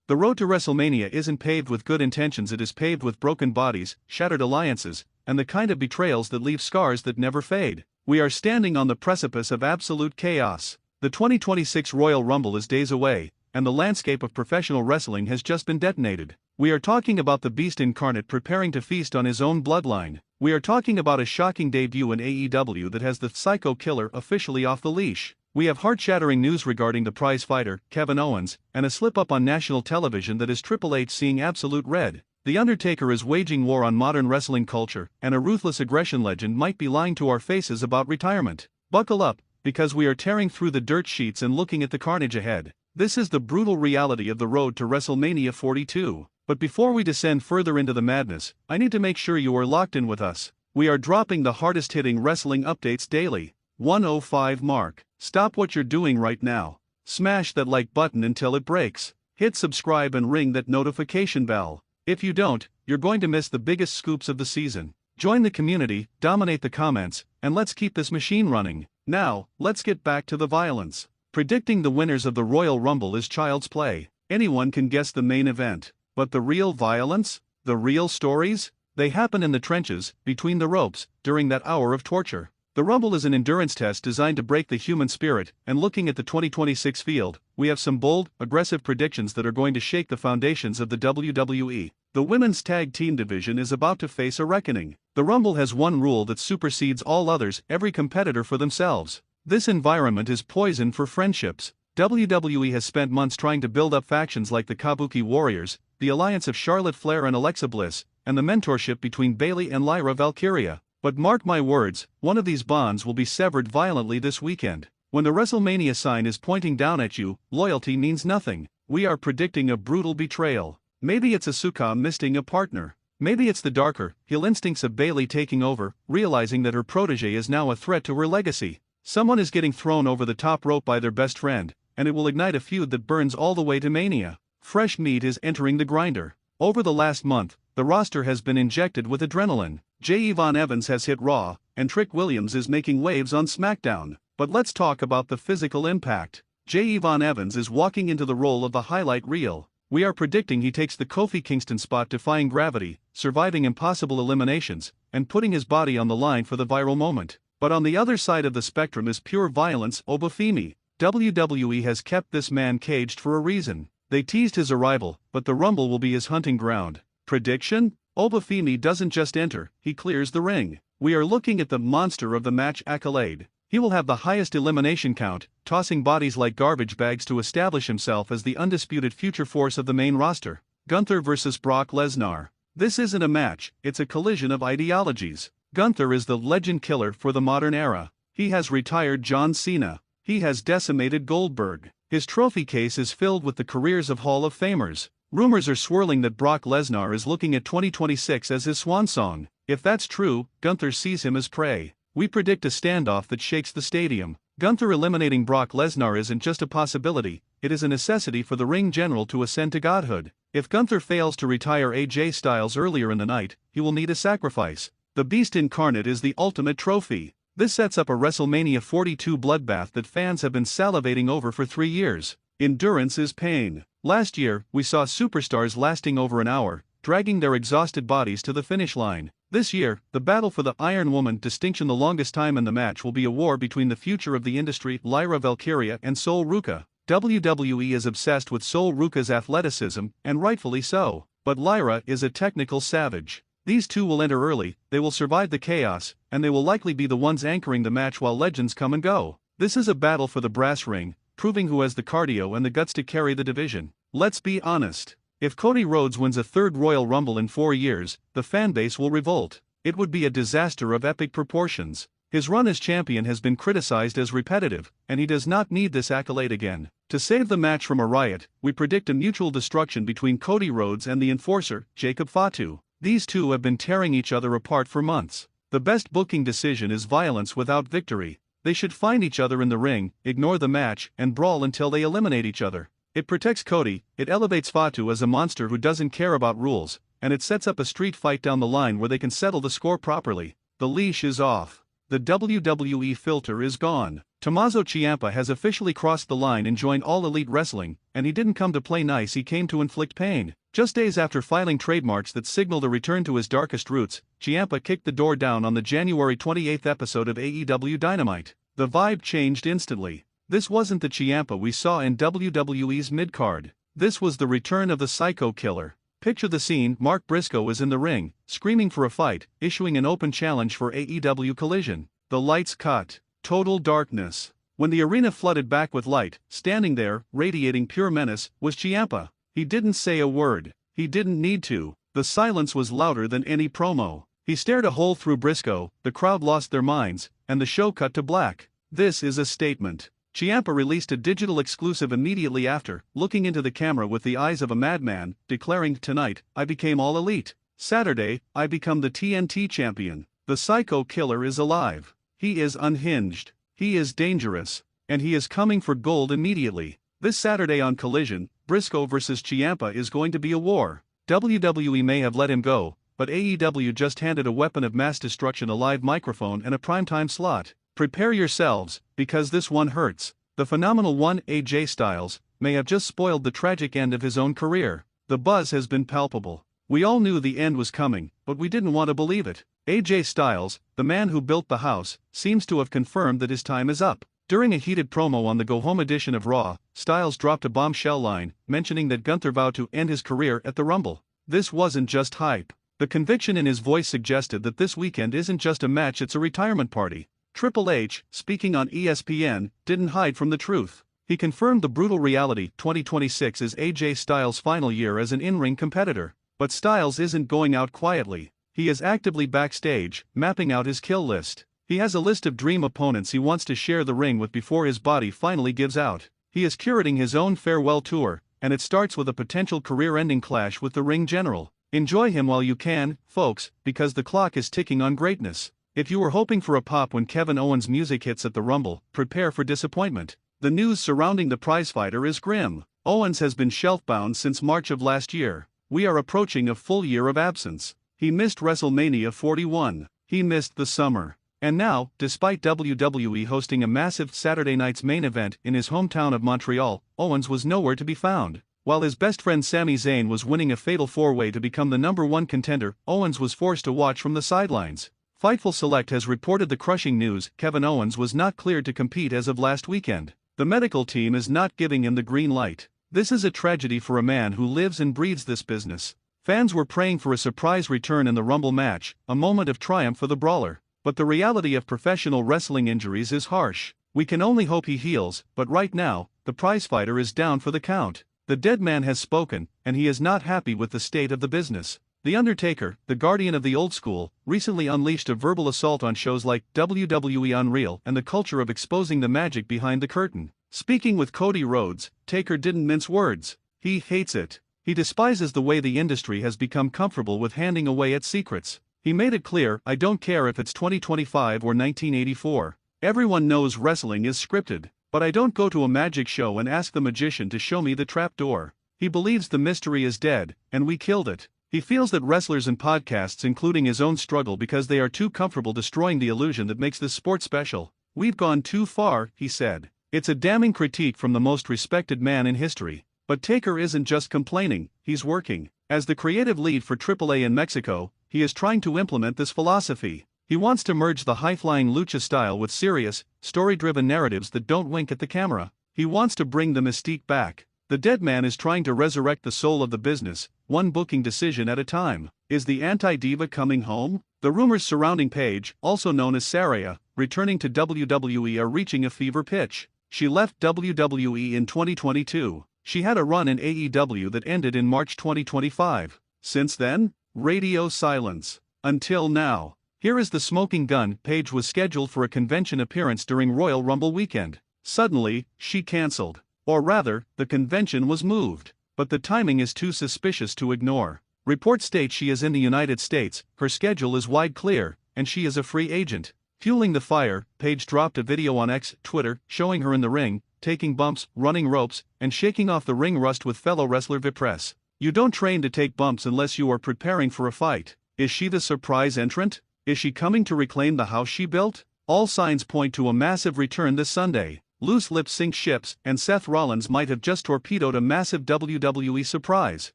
The road to WrestleMania isn't paved with good intentions, it is paved with broken bodies, shattered alliances, and the kind of betrayals that leave scars that never fade. We are standing on the precipice of absolute chaos. The 2026 Royal Rumble is days away, and the landscape of professional wrestling has just been detonated. We are talking about the Beast incarnate preparing to feast on his own bloodline. We are talking about a shocking debut in AEW that has the Psycho Killer officially off the leash. We have heart-shattering news regarding the prize fighter, Kevin Owens, and a slip-up on national television that is Triple H seeing absolute red. The Undertaker is waging war on modern wrestling culture, and a ruthless aggression legend might be lying to our faces about retirement. Buckle up, because we are tearing through the dirt sheets and looking at the carnage ahead. This is the brutal reality of the road to WrestleMania 42. But before we descend further into the madness, I need to make sure you are locked in with us. We are dropping the hardest-hitting wrestling updates daily. 105 mark. Stop what you're doing right now. Smash that like button until it breaks. Hit subscribe and ring that notification bell. If you don't, you're going to miss the biggest scoops of the season. Join the community, dominate the comments, and let's keep this machine running. Now, let's get back to the violence. Predicting the winners of the Royal Rumble is child's play. Anyone can guess the main event. But the real violence? The real stories? They happen in the trenches, between the ropes, during that hour of torture. The Rumble is an endurance test designed to break the human spirit, and looking at the 2026 field, we have some bold, aggressive predictions that are going to shake the foundations of the WWE. The women's tag team division is about to face a reckoning. The Rumble has one rule that supersedes all others: every competitor for themselves. This environment is poison for friendships. WWE has spent months trying to build up factions like the Kabuki Warriors, the alliance of Charlotte Flair and Alexa Bliss, and the mentorship between Bayley and Lyra Valkyria. But mark my words, one of these bonds will be severed violently this weekend. When the WrestleMania sign is pointing down at you, loyalty means nothing. We are predicting a brutal betrayal. Maybe it's Asuka missing a partner. Maybe it's the darker, heel instincts of Bayley taking over, realizing that her protege is now a threat to her legacy. Someone is getting thrown over the top rope by their best friend, and it will ignite a feud that burns all the way to Mania. Fresh meat is entering the grinder. Over the last month, the roster has been injected with adrenaline. J. Evans has hit Raw, and Trick Williams is making waves on SmackDown. But let's talk about the physical impact. J. Evans is walking into the role of the highlight reel. We are predicting he takes the Kofi Kingston spot, defying gravity, surviving impossible eliminations, and putting his body on the line for the viral moment. But on the other side of the spectrum is pure violence: Obafemi. WWE has kept this man caged for a reason. They teased his arrival, but the Rumble will be his hunting ground. Prediction? Obafemi doesn't just enter, he clears the ring. We are looking at the monster of the match accolade. He will have the highest elimination count, tossing bodies like garbage bags to establish himself as the undisputed future force of the main roster. Gunther vs. Brock Lesnar. This isn't a match, it's a collision of ideologies. Gunther is the legend killer for the modern era. He has retired John Cena. He has decimated Goldberg. His trophy case is filled with the careers of Hall of Famers. Rumors are swirling that Brock Lesnar is looking at 2026 as his swan song. If that's true, Gunther sees him as prey. We predict a standoff that shakes the stadium. Gunther eliminating Brock Lesnar isn't just a possibility, it is a necessity for the ring general to ascend to godhood. If Gunther fails to retire AJ Styles earlier in the night, he will need a sacrifice. The Beast incarnate is the ultimate trophy. This sets up a WrestleMania 42 bloodbath that fans have been salivating over for 3 years. Endurance is pain. Last year, we saw superstars lasting over an hour, dragging their exhausted bodies to the finish line. This year, the battle for the Iron Woman distinction, the longest time in the match, will be a war between the future of the industry, Lyra Valkyria, and Sol Ruca. WWE is obsessed with Sol Ruca's athleticism, and rightfully so. But Lyra is a technical savage. These two will enter early, they will survive the chaos, and they will likely be the ones anchoring the match while legends come and go. This is a battle for the brass ring, proving who has the cardio and the guts to carry the division. Let's be honest. If Cody Rhodes wins a third Royal Rumble in 4 years, the fanbase will revolt. It would be a disaster of epic proportions. His run as champion has been criticized as repetitive, and he does not need this accolade again. To save the match from a riot, we predict a mutual destruction between Cody Rhodes and the enforcer, Jacob Fatu. These two have been tearing each other apart for months. The best booking decision is violence without victory. They should find each other in the ring, ignore the match, and brawl until they eliminate each other. It protects Cody, it elevates Fatu as a monster who doesn't care about rules, and it sets up a street fight down the line where they can settle the score properly. The leash is off. the WWE filter is gone. Tommaso Ciampa has officially crossed the line and joined All Elite Wrestling, and he didn't come to play nice, he came to inflict pain. Just days after filing trademarks that signaled a return to his darkest roots, Ciampa kicked the door down on the January 28th episode of AEW Dynamite. The vibe changed instantly. This wasn't the Ciampa we saw in WWE's mid-card. This was the return of the Psycho Killer. Picture the scene: Mark Briscoe is in the ring, screaming for a fight, issuing an open challenge for AEW Collision. The lights cut. Total darkness. When the arena flooded back with light, standing there, radiating pure menace, was Ciampa. He didn't say a word. He didn't need to. The silence was louder than any promo. He stared a hole through Briscoe, the crowd lost their minds, and the show cut to black. This is a statement. Ciampa released a digital exclusive immediately after, looking into the camera with the eyes of a madman, declaring, "Tonight, I became All Elite. Saturday, I become the TNT champion. The Psycho Killer is alive. He is unhinged. He is dangerous. And he is coming for gold immediately." This Saturday on Collision, Briscoe vs. Ciampa is going to be a war. WWE may have let him go, but AEW just handed a weapon of mass destruction a live microphone and a primetime slot. Prepare yourselves, because this one hurts. The phenomenal one, AJ Styles, may have just spoiled the tragic end of his own career. The buzz has been palpable. We all knew the end was coming, but we didn't want to believe it. AJ Styles, the man who built the house, seems to have confirmed that his time is up. During a heated promo on the Go Home edition of Raw, Styles dropped a bombshell line, mentioning that Gunther vowed to end his career at the Rumble. This wasn't just hype. The conviction in his voice suggested that this weekend isn't just a match, it's a retirement party. Triple H, speaking on ESPN, didn't hide from the truth. He confirmed the brutal reality: 2026 is AJ Styles' final year as an in-ring competitor. But Styles isn't going out quietly. He is actively backstage, mapping out his kill list. He has a list of dream opponents he wants to share the ring with before his body finally gives out. He is curating his own farewell tour, and it starts with a potential career-ending clash with the Ring General. Enjoy him while you can, folks, because the clock is ticking on greatness. If you were hoping for a pop when Kevin Owens' music hits at the Rumble, prepare for disappointment. The news surrounding the prizefighter is grim. Owens has been shelf-bound since March of last year. We are approaching a full year of absence. He missed WrestleMania 41. He missed the summer. And now, despite WWE hosting a massive Saturday night's main event in his hometown of Montreal, Owens was nowhere to be found. While his best friend Sami Zayn was winning a fatal four-way to become the #1 contender, Owens was forced to watch from the sidelines. Fightful Select has reported the crushing news: Kevin Owens was not cleared to compete as of last weekend. The medical team is not giving him the green light. This is a tragedy for a man who lives and breathes this business. Fans were praying for a surprise return in the Rumble match, a moment of triumph for the brawler. But the reality of professional wrestling injuries is harsh. We can only hope he heals, but right now, the prizefighter is down for the count. The dead man has spoken, and he is not happy with the state of the business. The Undertaker, the guardian of the old school, recently unleashed a verbal assault on shows like WWE Unreal and the culture of exposing the magic behind the curtain. Speaking with Cody Rhodes, Taker didn't mince words. He hates it. He despises the way the industry has become comfortable with handing away its secrets. He made it clear, "I don't care if it's 2025 or 1984. Everyone knows wrestling is scripted, but I don't go to a magic show and ask the magician to show me the trapdoor." He believes the mystery is dead, and we killed it. He feels that wrestlers and podcasts, including his own, struggle because they are too comfortable destroying the illusion that makes this sport special. "We've gone too far," he said. It's a damning critique from the most respected man in history. But Taker isn't just complaining, he's working. As the creative lead for AAA in Mexico, he is trying to implement this philosophy. He wants to merge the high-flying lucha style with serious, story-driven narratives that don't wink at the camera. He wants to bring the mystique back. The dead man is trying to resurrect the soul of the business, one booking decision at a time. Is the anti-diva coming home? The rumors surrounding Paige, also known as Saraya, returning to WWE are reaching a fever pitch. She left WWE in 2022. She had a run in AEW that ended in March 2025. Since then, radio silence. Until now. Here is the smoking gun: Paige was scheduled for a convention appearance during Royal Rumble weekend. Suddenly, she cancelled. Or rather, the convention was moved. But the timing is too suspicious to ignore. Reports state she is in the United States, her schedule is wide clear, and she is a free agent. Fueling the fire, Paige dropped a video on X, Twitter, showing her in the ring, taking bumps, running ropes, and shaking off the ring rust with fellow wrestler Vipress. You don't train to take bumps unless you are preparing for a fight. Is she the surprise entrant? Is she coming to reclaim the house she built? All signs point to a massive return this Sunday. Loose lips sink ships, and Seth Rollins might have just torpedoed a massive WWE surprise.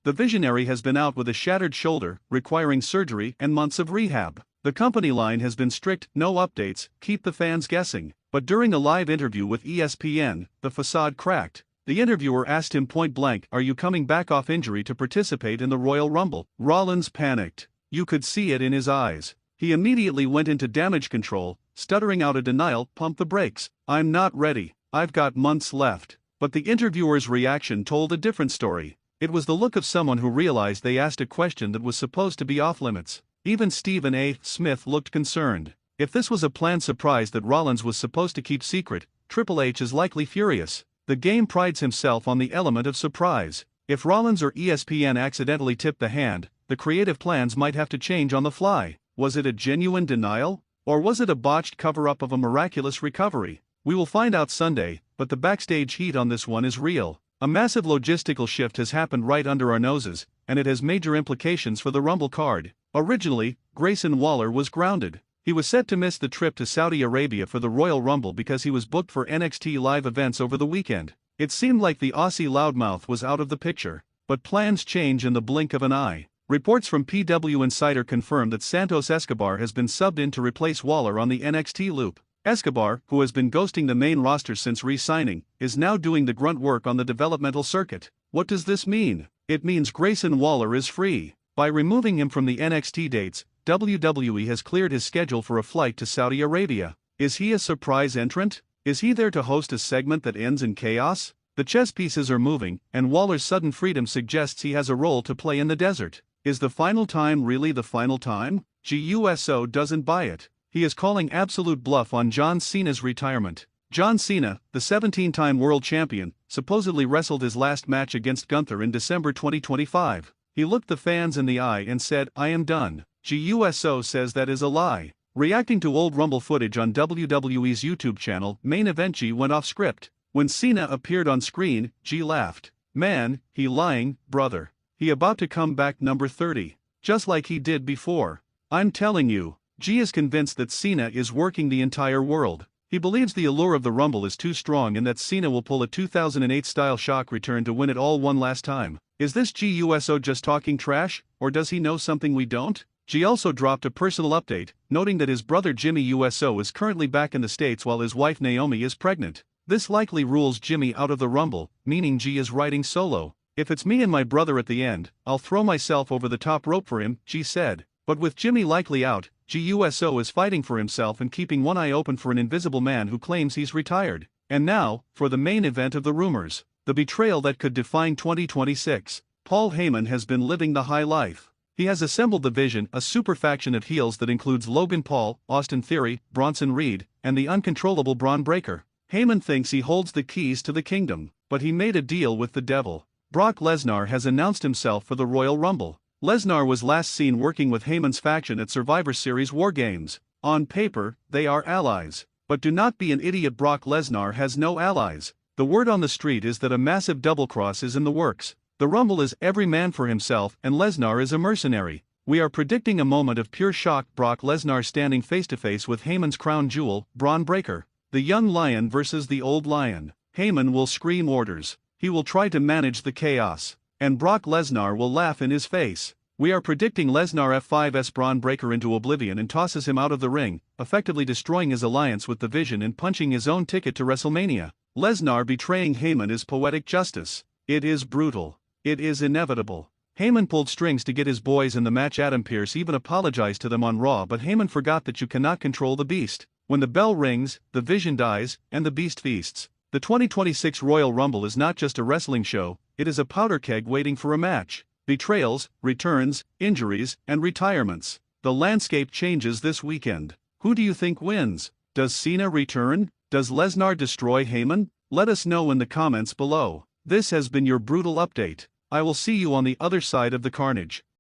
The Visionary has been out with a shattered shoulder, requiring surgery and months of rehab. The company line has been strict, no updates, keep the fans guessing. But during a live interview with ESPN, the facade cracked. The interviewer asked him point blank, "Are you coming back off injury to participate in the Royal Rumble?" Rollins panicked. You could see it in his eyes. He immediately went into damage control, stuttering out a denial, "Pump the brakes. I'm not ready. I've got months left." But the interviewer's reaction told a different story. It was the look of someone who realized they asked a question that was supposed to be off-limits. Even Stephen A. Smith looked concerned. If this was a planned surprise that Rollins was supposed to keep secret, Triple H is likely furious. The game prides himself on the element of surprise. If Rollins or ESPN accidentally tipped the hand, the creative plans might have to change on the fly. Was it a genuine denial? Or was it a botched cover-up of a miraculous recovery? We will find out Sunday, but the backstage heat on this one is real. A massive logistical shift has happened right under our noses, and it has major implications for the Rumble card. Originally, Grayson Waller was grounded. He was set to miss the trip to Saudi Arabia for the Royal Rumble because he was booked for NXT live events over the weekend. It seemed like the Aussie loudmouth was out of the picture. But plans change in the blink of an eye. Reports from PW Insider confirm that Santos Escobar has been subbed in to replace Waller on the NXT loop. Escobar, who has been ghosting the main roster since re-signing, is now doing the grunt work on the developmental circuit. What does this mean? It means Grayson Waller is free. By removing him from the NXT dates, WWE has cleared his schedule for a flight to Saudi Arabia. Is he a surprise entrant? Is he there to host a segment that ends in chaos? The chess pieces are moving, and Waller's sudden freedom suggests he has a role to play in the desert. Is the final time really the final time? GUSO doesn't buy it. He is calling absolute bluff on John Cena's retirement. John Cena, the 17-time world champion, supposedly wrestled his last match against Gunther in December 2025. He looked the fans in the eye and said, "I am done." GUSO says that is a lie. Reacting to old Rumble footage on WWE's YouTube channel, Main Event G went off script. When Cena appeared on screen, G laughed. "Man, he lying, brother. He about to come back number 30. Just like he did before. I'm telling you." G is convinced that Cena is working the entire world. He believes the allure of the Rumble is too strong and that Cena will pull a 2008-style shock return to win it all one last time. Is this GUSO just talking trash, or does he know something we don't? G also dropped a personal update, noting that his brother Jimmy USO is currently back in the States while his wife Naomi is pregnant. This likely rules Jimmy out of the Rumble, meaning G is riding solo. "If it's me and my brother at the end, I'll throw myself over the top rope for him," G said. But with Jimmy likely out, GUSO is fighting for himself and keeping one eye open for an invisible man who claims he's retired. And now, for the main event of the rumors. The betrayal that could define 2026. Paul Heyman has been living the high life. He has assembled the Vision, a super faction of heels that includes Logan Paul, Austin Theory, Bronson Reed, and the uncontrollable Braun Breaker. Heyman thinks he holds the keys to the kingdom, but he made a deal with the devil. Brock Lesnar has announced himself for the Royal Rumble. Lesnar was last seen working with Heyman's faction at Survivor Series War Games. On paper, they are allies. But do not be an idiot, Brock Lesnar has no allies. The word on the street is that a massive double-cross is in the works. The Rumble is every man for himself and Lesnar is a mercenary. We are predicting a moment of pure shock, Brock Lesnar standing face-to-face with Heyman's crown jewel, Braun Breaker. The young lion versus the old lion. Heyman will scream orders. He will try to manage the chaos. And Brock Lesnar will laugh in his face. We are predicting Lesnar F5's Braun Breaker into oblivion and tosses him out of the ring, effectively destroying his alliance with the Vision and punching his own ticket to WrestleMania. Lesnar betraying Heyman is poetic justice. It is brutal. It is inevitable. Heyman pulled strings to get his boys in the match. Adam Pearce even apologized to them on Raw, but Heyman forgot that you cannot control the beast. When the bell rings, the Vision dies, and the beast feasts. The 2026 Royal Rumble is not just a wrestling show, it is a powder keg waiting for a match. Betrayals, returns, injuries, and retirements. The landscape changes this weekend. Who do you think wins? Does Cena return? Does Lesnar destroy Heyman? Let us know in the comments below. This has been your brutal update. I will see you on the other side of the carnage.